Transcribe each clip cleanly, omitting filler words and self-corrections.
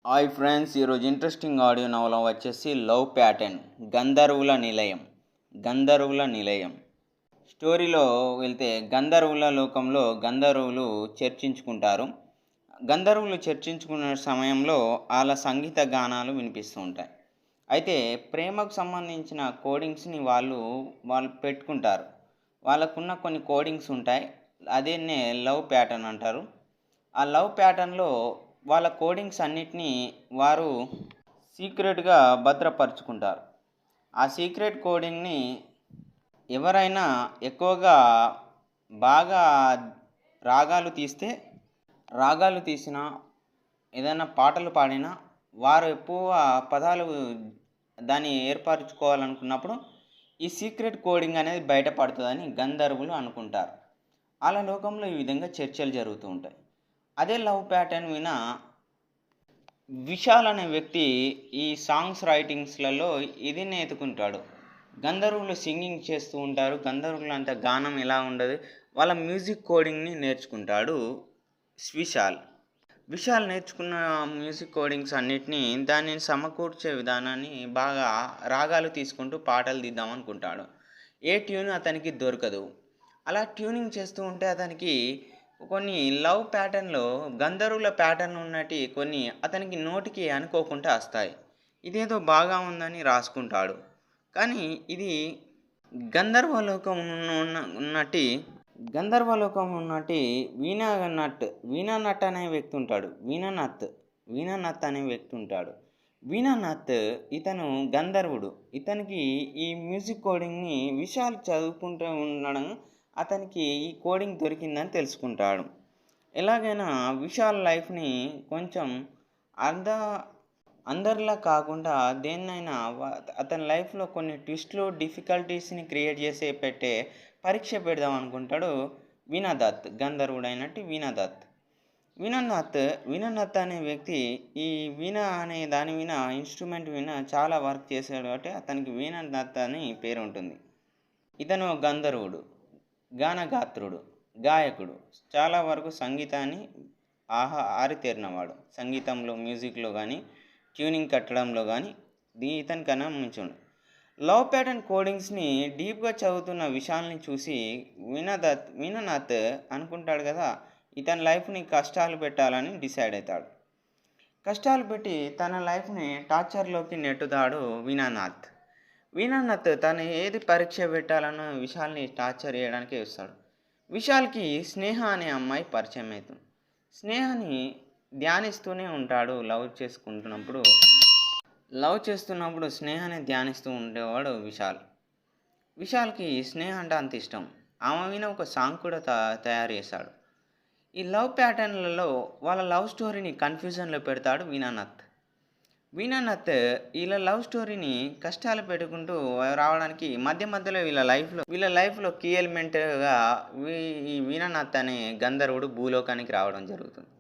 Hi friends, ఈరోజు interesting audio నవల వచ్చేసి లవ్ ప్యాటర్న్. గంధర్వుల నిలయం. గంధర్వుల నిలయం స్టోరీలో వెళ్తే, గంధర్వుల లోకంలో గంధర్వులు చర్చించుకుంటారు. గంధర్వులు చర్చించుకునే సమయంలో వాళ్ళ సంగీత గానాలు వినిపిస్తూ ఉంటాయి. అయితే ప్రేమకు సంబంధించిన కోడింగ్స్ని వాళ్ళు పెట్టుకుంటారు. వాళ్ళకున్న కొన్ని కోడింగ్స్ ఉంటాయి. అదేనే లవ్ ప్యాటర్న్ అంటారు. ఆ లవ్ ప్యాటర్న్లో వాళ్ళ కోడింగ్స్ అన్నిటినీ వారు సీక్రెట్గా భద్రపరుచుకుంటారు. ఆ సీక్రెట్ కోడింగ్ని ఎవరైనా ఎక్కువగా బాగా రాగాలు తీసినా, ఏదైనా పాటలు పాడినా, వారు ఎక్కువ పదాలు దాన్ని ఏర్పరచుకోవాలనుకున్నప్పుడు ఈ సీక్రెట్ కోడింగ్ అనేది బయటపడుతుందని గంధర్వులు అనుకుంటారు. వాళ్ళ లోకంలో ఈ విధంగా చర్చలు జరుగుతూ ఉంటాయి. అదే లవ్ ప్యాటర్న్ విశాల్ అనే వ్యక్తి ఈ సాంగ్స్ రైటింగ్స్లలో ఇది నేర్చుకుంటాడు. గంధర్వులు సింగింగ్ చేస్తూ ఉంటారు. గంధర్వులు అంత గానం ఎలా ఉండదు, వాళ్ళ మ్యూజిక్ కోడింగ్ని నేర్చుకుంటాడు విశాల్. విశాల్ నేర్చుకున్న మ్యూజిక్ కోడింగ్స్ అన్నిటినీ దానిని సమకూర్చే విధానాన్ని బాగా రాగాలు తీసుకుంటూ పాటలు తీద్దాం అనుకుంటాడు. ఏ ట్యూన్ అతనికి దొరకదు. అలా ట్యూనింగ్ చేస్తూ ఉంటే అతనికి కొన్ని లవ్ ప్యాటర్న్లో గంధర్వుల ప్యాటర్న్ ఉన్నట్టు కొన్ని అతనికి నోటికి అనుకోకుండా వస్తాయి. ఇదేదో బాగా ఉందని రాసుకుంటాడు. కానీ ఇది గంధర్వలోకం ఉన్నట్టు వీణానట్ అనే వ్యక్తి ఉంటాడు. వీణానత్ అనే వ్యక్తి ఉంటాడు. వీణానత్ ఇతను గంధర్వుడు. ఇతనికి ఈ మ్యూజిక్ కోడింగ్ని విశాల్ చదువుకుంటూ ఉండడం అతనికి ఈ కోడింగ్ దొరికిందని తెలుసుకుంటాడు. ఎలాగైనా విశాల్ లైఫ్ని కొంచెం అందరిలా కాకుండా దేన్నైనా అతని లైఫ్లో కొన్ని ట్విస్ట్లు, డిఫికల్టీస్ని క్రియేట్ చేసి పెట్టే పరీక్ష పెడదాం అనుకుంటాడు వీణాదత్. గంధర్వుడైనట్టు వీణానత్ అనే వ్యక్తి ఈ వీణ అనే దాని ఇన్స్ట్రుమెంట్ చాలా వర్క్ చేశాడు కాబట్టి అతనికి వీణానత్ అని పేరు ఉంటుంది. ఇతను గంధర్వుడు, గానగాత్రుడు, గాయకుడు. చాలా వరకు సంగీతాన్ని ఆరితేరినవాడు. సంగీతంలో, మ్యూజిక్లో కానీ, ట్యూనింగ్ కట్టడంలో కానీ ఇతనికన్నా మించుండు. లవ్ ప్యాటర్న్ కోడింగ్స్ని డీప్గా చదువుతున్న విశాల్ని చూసి వీణానాథ్ అనుకుంటాడు కదా, ఇతని లైఫ్ని కష్టాలు పెట్టాలని డిసైడ్ అవుతాడు. కష్టాలు పెట్టి తన లైఫ్ని టార్చర్లోకి నెట్టుతాడు వీణానాథ్ తను ఏది పరీక్ష పెట్టాలన్న విశాల్ని టార్చర్ చేయడానికి వస్తాడు. విశాల్కి స్నేహ అనే అమ్మాయి పరిచయం అవుతుంది. స్నేహని ధ్యానిస్తూనే ఉంటాడు. లవ్ చేస్తున్నప్పుడు స్నేహాన్ని ధ్యానిస్తూ ఉండేవాడు విశాల్కి స్నేహ అంటే అంత ఇష్టం. ఆమె ఒక సాంగ్ కూడా తయారు చేశాడు. ఈ లవ్ ప్యాటర్న్లలో వాళ్ళ లవ్ స్టోరీని కన్ఫ్యూజన్లో పెడతాడు వీణానత్ వీళ్ళ లవ్ స్టోరీని కష్టాలు పెట్టుకుంటూ రావడానికి మధ్యలో వీళ్ళ లైఫ్లో కీ ఎలిమెంట్గా ఈ వీణానత్ అనే గంధర్వుడు భూలోకానికి రావడం జరుగుతుంది.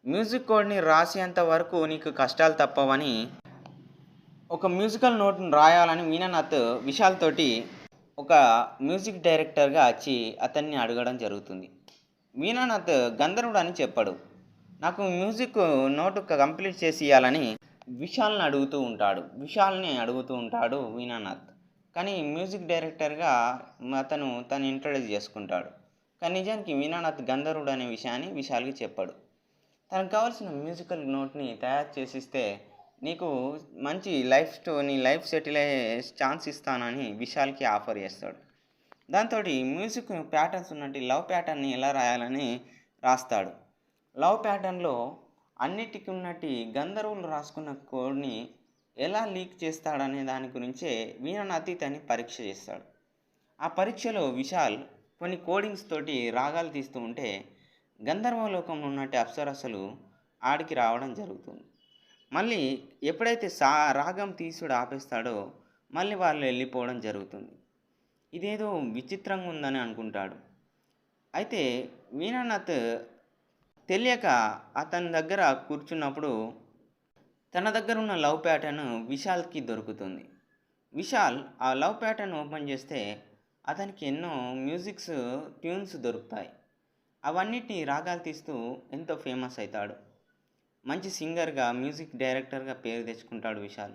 మ్యూజిక్ కోడ్ని రాసేంత వరకు నీకు కష్టాలు తప్పవని ఒక మ్యూజికల్ నోట్ని రాయాలని వీణానత్ విశాల్ తోటి ఒక మ్యూజిక్ డైరెక్టర్గా వచ్చి అతన్ని అడగడం జరుగుతుంది. వీణానత్ గంధర్వుడు అని చెప్పాడు. నాకు మ్యూజిక్ నోటు కంప్లీట్ చేసి ఇవ్వాలని విశాల్ని అడుగుతూ ఉంటాడు వీణానత్. కానీ మ్యూజిక్ డైరెక్టర్గా తను ఇంట్రడ్యూస్ చేసుకుంటాడు. కానీ నిజానికి వీణానత్ గంధర్వుడు అనే విషయాన్ని విశాల్కి చెప్పాడు. తనకు కావాల్సిన మ్యూజికల్ నోట్ని తయారు చేసిస్తే నీకు మంచి నీ లైఫ్ సెటిల్ అయ్యే ఛాన్స్ ఇస్తానని విశాల్కి ఆఫర్ చేస్తాడు. దాంతో మ్యూజిక్ ప్యాటర్న్స్ ఉన్నట్టు లవ్ ప్యాటర్న్ని ఎలా రాయాలని రాస్తాడు. లవ్ ప్యాటర్న్లో అన్నిటికీ ఉన్నట్టు గంధర్వులు రాసుకున్న కోడ్ని ఎలా లీక్ చేస్తాడనే దాని గురించే వీణానత్ ఇతన్ని పరీక్ష చేస్తాడు. ఆ పరీక్షలో విశాల్ కొన్ని కోడింగ్స్ తోటి రాగాలు తీస్తూ ఉంటే గంధర్వలోకంలో ఉన్నట్టు అప్సరసలు ఆడికి రావడం జరుగుతుంది. మళ్ళీ ఎప్పుడైతే రాగం తీసుడు ఆపేస్తాడో మళ్ళీ వాళ్ళు వెళ్ళిపోవడం జరుగుతుంది. ఇదేదో విచిత్రంగా ఉందని అనుకుంటాడు. అయితే వీణానత్ తెలియక అతని దగ్గర కూర్చున్నప్పుడు తన దగ్గర ఉన్న లవ్ ప్యాటర్న్ విశాల్కి దొరుకుతుంది. విశాల్ ఆ లవ్ ప్యాటర్న్ ఓపెన్ చేస్తే అతనికి ఎన్నో ట్యూన్స్ దొరుకుతాయి. అవన్నిటిని రాగాలు తీస్తూ ఎంతో ఫేమస్ అవుతాడు. మంచి సింగర్గా, మ్యూజిక్ డైరెక్టర్గా పేరు తెచ్చుకుంటాడు విశాల్.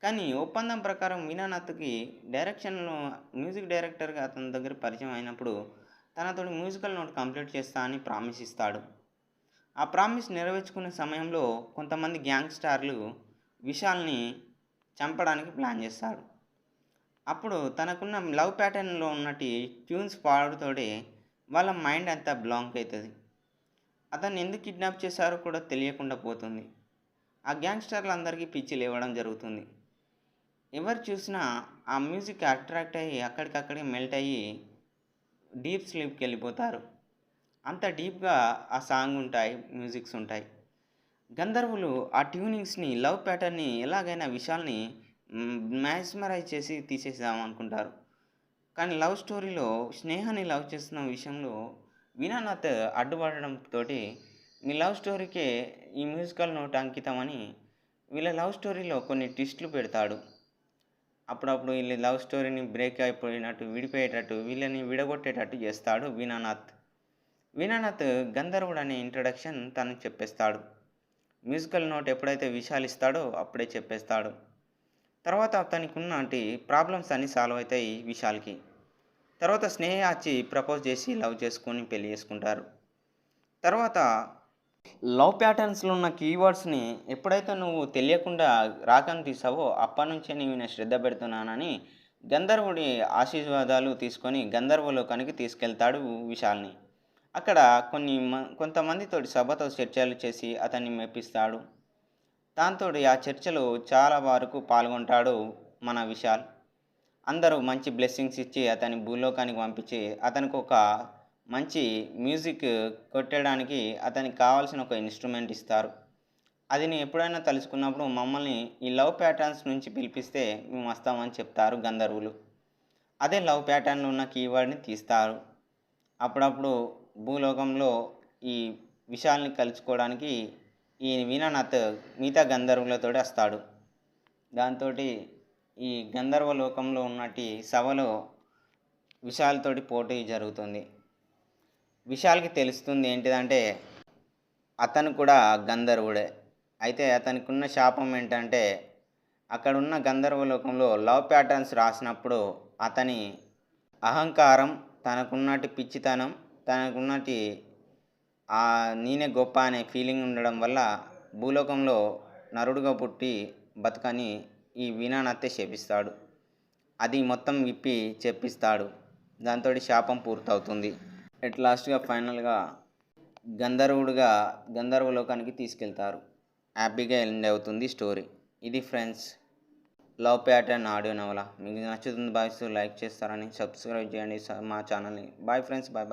కానీ ఒప్పందం ప్రకారం వీణానాథ్‌కి డైరెక్షన్‌లో మ్యూజిక్ డైరెక్టర్‌గా అతని దగ్గర పరిచయం అయినప్పుడు తనతోటి మ్యూజికల్ నోట్ కంప్లీట్ చేస్తా అని ప్రామిస్ ఇస్తాడు. ఆ ప్రామిస్ నెరవేర్చుకునే సమయంలో కొంతమంది గ్యాంగ్‌స్టార్‌లు విశాల్‌ని చంపడానికి ప్లాన్ చేస్తాడు. అప్పుడు తనకున్న లవ్ ప్యాటర్న్‌లో ఉన్నటి ట్యూన్స్ పాడుతోటే వాళ్ళ మైండ్ అంతా బ్లాంక్ అయితది. అతన్ని ఎందుకు కిడ్నాప్ చేశారో కూడా తెలియకుండా పోతుంది. ఆ గ్యాంగ్‌స్టర్‌లందరికీ పిచ్చి లేవడం జరుగుతుంది. ఎవరు చూసినా ఆ మ్యూజిక్‌కి అట్రాక్ట్ అయ్యి అక్కడికక్కడే మెల్ట్ అయ్యి డీప్ స్లీప్‌కెళ్ళిపోతారు. అంత డీప్‌గా ఆ సాంగ్ ఉంటాయి, మ్యూజిక్స్ ఉంటాయి. గంధర్వులు ఆ ట్యూనింగ్స్‌ని, లవ్ ప్యాటర్న్‌ని ఎలాగైనా విశాల్‌ని మ్యాస్మరైజ్ చేసి తీసేద్దాం అనుకుంటారు. కానీ లవ్ స్టోరీలో స్నేహాని లవ్ చేస్తున్న విషయంలో వీణానాథ్ అడ్డుపడడంతోటి మీ లవ్ స్టోరీకే ఈ మ్యూజికల్ నోట్ అంకితమని వీళ్ళ లవ్ స్టోరీలో కొన్ని ట్విస్టులు పెడతాడు. అప్పుడప్పుడు వీళ్ళ లవ్ స్టోరీని బ్రేక్ అయిపోయినట్టు, విడిపోయేటట్టు, వీళ్ళని విడగొట్టేటట్టు చేస్తాడు వీణానాథ్. వీణానాథ్ గంధర్వుడు అనే ఇంట్రడక్షన్ తనకు చెప్పేస్తాడు. మ్యూజికల్ నోట్ ఎప్పుడైతే విశాల్ ఇస్తాడో అప్పుడే చెప్పేస్తాడు. తర్వాత అతనికి ఉన్నటి ప్రాబ్లమ్స్ అన్నీ సాల్వ్ అవుతాయి విశాల్‌కి. తర్వాత స్నేహ వచ్చి ప్రపోజ్ చేసి లవ్ చేసుకొని పెళ్లి చేసుకుంటారు. తర్వాత లవ్ ప్యాటర్న్స్‌లో ఉన్న కీవర్డ్స్‌ని ఎప్పుడైతే నువ్వు తెలియకుండా రాకని తీసావో అప్పటినుంచే నీ మీద శ్రద్ధ పెడుతున్నానని గంధర్వుడి ఆశీర్వాదాలు తీసుకొని గంధర్వలోకానికి తీసుకెళ్తాడు విశాల్‌ని. అక్కడ కొంతమందితోటి సభతో చర్చలు చేసి అతన్ని మెప్పిస్తాడు. దాంతోటి ఆ చర్చలో చాలా వరకు పాల్గొంటాడు మన విశాల్. అందరూ మంచి బ్లెస్సింగ్స్ ఇచ్చి అతన్ని భూలోకానికి పంపించి అతనికి ఒక మంచి మ్యూజిక్ కొట్టడానికి అతనికి కావాల్సిన ఒక ఇన్స్ట్రుమెంట్ ఇస్తారు. అది నేను ఎప్పుడైనా తలుచుకున్నప్పుడు మమ్మల్ని ఈ లవ్ ప్యాటర్న్స్ నుంచి పిలిపిస్తే మేము వస్తామని చెప్తారు గంధర్వులు. అదే లవ్ ప్యాటర్న్‌లో ఉన్న కీవర్డ్‌ని తీస్తారు. అప్పుడప్పుడు భూలోకంలో ఈ విశాల్‌ని కలుసుకోవడానికి ఈ వీణానాథ్ మిగతా గంధర్వులతోటి వస్తాడు. దాంతోటి ఈ గంధర్వ లోకంలో ఉన్నటి సభలో విశాల్‌తోటి పోటీ జరుగుతుంది. విశాల్‌కి తెలుస్తుంది ఏంటిదంటే అతను కూడా గంధర్వుడే. అయితే అతనికున్న శాపం ఏంటంటే అక్కడున్న గంధర్వ లోకంలో లవ్ ప్యాటర్న్స్ రాసినప్పుడు అతని అహంకారం, తనకున్నటి పిచ్చితనం, తనకున్నటి నేనే గొప్ప అనే ఫీలింగ్ ఉండడం వల్ల భూలోకంలో నరుడుగా పుట్టి బతకని ఈ వీణానాథే శపిస్తాడు. అది మొత్తం విప్పి చెప్పిస్తాడు. దాంతోటి శాపం పూర్తవుతుంది. ఎట్ లాస్ట్‌గా ఫైనల్‌గా గంధర్వుడిగా గంధర్వలోకానికి తీసుకెళ్తారు. హ్యాపీగా ఎండ్ అవుతుంది స్టోరీ. ఇది ఫ్రెండ్స్ లవ్ ప్యాటర్న్ ఆడియో నవల. మీకు నచ్చుతుంది భావిస్తూ లైక్ చేస్తారని, సబ్స్క్రైబ్ చేయండి మా ఛానల్‌ని. Bye friends. బాయ్.